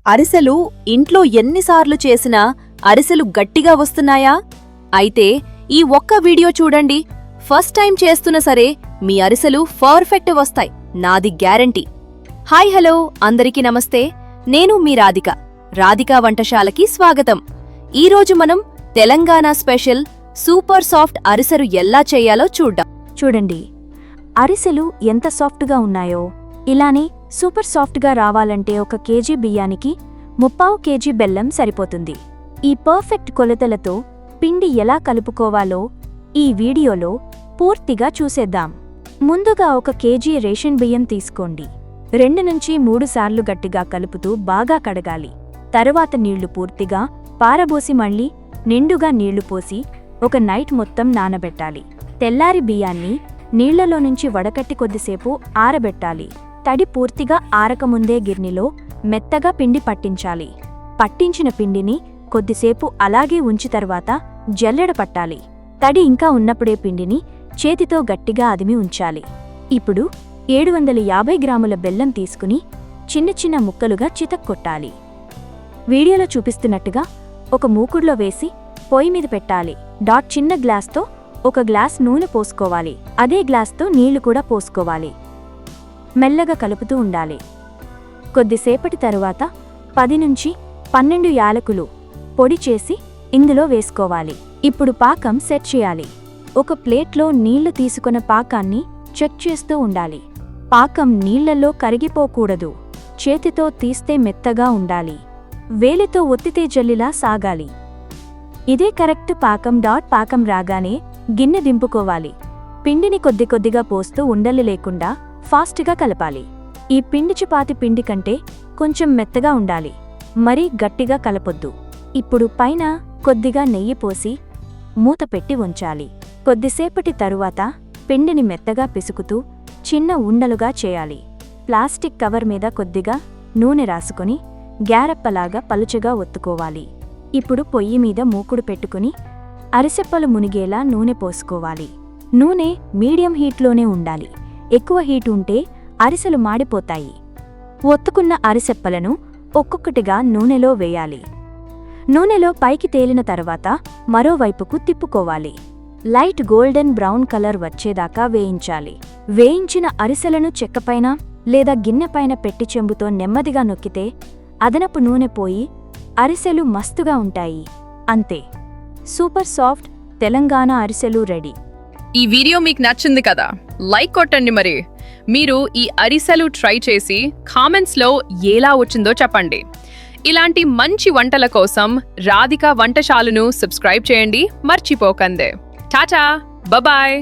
అరిసెలు ఇంట్లో ఎన్నిసార్లు చేసినా అరిసెలు గట్టిగా వస్తున్నాయా? అయితే ఈ ఒక్క వీడియో చూడండి. ఫస్ట్ టైం చేస్తున్నా సరే మీ అరిసెలు పర్ఫెక్ట్ వస్తాయి, నాది గ్యారంటీ. హాయ్ హలో అందరికీ నమస్తే. నేను మీ రాధిక. రాధికా వంటశాలకి స్వాగతం. ఈరోజు మనం తెలంగాణ స్పెషల్ సూపర్ సాఫ్ట్ అరిసెలు ఎలా చేయాలో చూద్దాం. చూడండి, అరిసెలు ఎంత సాఫ్ట్గా ఉన్నాయో. ఇలానే సూపర్ సాఫ్ట్గా రావాలంటే 1 కేజీ బియ్యానికి 3/4 కేజీ బెల్లం సరిపోతుంది. ఈ పర్ఫెక్ట్ కొలతలతో పిండి ఎలా కలుపుకోవాలో ఈ వీడియోలో పూర్తిగా చూసేద్దాం. ముందుగా 1 కేజీ రేషన్ బియ్యం తీసుకోండి. 2 నుంచి 3 సార్లు గట్టిగా కలుపుతూ బాగా కడగాలి. తరువాత నీళ్లు పూర్తిగా పారబోసి మళ్ళీ నిండుగా నీళ్లు పోసి ఒక నైట్ మొత్తం నానబెట్టాలి. తెల్లారి బియ్యాన్ని నీళ్లలో నుంచి వడకట్టి కొద్దిసేపు ఆరబెట్టాలి. తడి పూర్తిగా ఆరకముందే గిర్నిలో మెత్తగా పిండి పట్టించాలి. పట్టించిన పిండిని కొద్దిసేపు అలాగే ఉంచి తర్వాత జల్లెడ పట్టాలి. తడి ఇంకా ఉన్నప్పుడే పిండిని చేతితో గట్టిగా అదిమి ఉంచాలి. ఇప్పుడు 750 గ్రాముల బెల్లం తీసుకుని చిన్న చిన్న ముక్కలుగా చితక్కొట్టాలి. వీడియోలో చూపిస్తున్నట్టుగా ఒక మూకుడులో వేసి పొయ్యి మీద పెట్టాలి. చిన్న గ్లాస్తో 1 గ్లాస్ నూనె పోసుకోవాలి. అదే గ్లాస్తో నీళ్లు కూడా పోసుకోవాలి. మెల్లగా కలుపుతూ ఉండాలి. కొద్దిసేపటి తరువాత 10 నుంచి 12 యాలకులు పొడి చేసి ఇందులో వేసుకోవాలి. ఇప్పుడు పాకం సెట్ చేయాలి. ఒక ప్లేట్లో నీళ్లు తీసుకున్న పాకాన్ని చెక్ చేస్తూ ఉండాలి. పాకం నీళ్లలో కరిగిపోకూడదు. చేతితో తీస్తే మెత్తగా ఉండాలి. వేలితో ఒత్తితే జల్లిలా సాగాలి. ఇదే కరెక్ట్ పాకం. పాకం రాగానే గిన్నె దింపుకోవాలి. పిండిని కొద్ది కొద్దిగా పోస్తూ ఉండలు లేకుండా ఫాస్ట్గా కలపాలి. ఈ పిండి చపాతి పిండి కంటే కొంచెం మెత్తగా ఉండాలి. మరీ గట్టిగా కలపొద్దు. ఇప్పుడు పైన కొద్దిగా నెయ్యి పోసి మూత పెట్టి ఉంచాలి. కొద్దిసేపటి తరువాత పిండిని మెత్తగా పిసుకుతూ చిన్న ఉండలుగా చేయాలి. ప్లాస్టిక్ కవర్ మీద కొద్దిగా నూనె రాసుకొని గ్యారప్పలాగా పలుచగా ఒత్తుకోవాలి. ఇప్పుడు పొయ్యి మీద మూకుడు పెట్టుకుని అరిసెప్పలు మునిగేలా నూనె పోసుకోవాలి. నూనె మీడియం హీట్లోనే ఉండాలి. ఎక్కువ హీట్ ఉంటే అరిసెలు మాడిపోతాయి. ఒత్తుకున్న అరిసెప్పలను ఒక్కొక్కటిగా నూనెలో వేయాలి. నూనెలో పైకి తేలిన తర్వాత మరోవైపుకు తిప్పుకోవాలి. లైట్ గోల్డెన్ బ్రౌన్ కలర్ వచ్చేదాకా వేయించాలి. వేయించిన అరిసెలను చెక్కపైన లేదా గిన్నెపైన పెట్టి చెంబుతో నెమ్మదిగా నొక్కితే అదనపు నూనె పోయి అరిసెలు మస్తుగా ఉంటాయి. అంతే, సూపర్ సాఫ్ట్ తెలంగాణ అరిసెలు రెడీ. ఈ వీడియో మీకు నచ్చింది కదా, లైక్ కొట్టండి. మరి మీరు ఈ అరిసెలు ట్రై చేసి కామెంట్స్లో ఎలా వచ్చిందో చెప్పండి. ఇలాంటి మంచి వంటల కోసం రాధికా వంటశాలను సబ్స్క్రైబ్ చేయండి, మర్చిపోకండి. టాటా, బాయ్.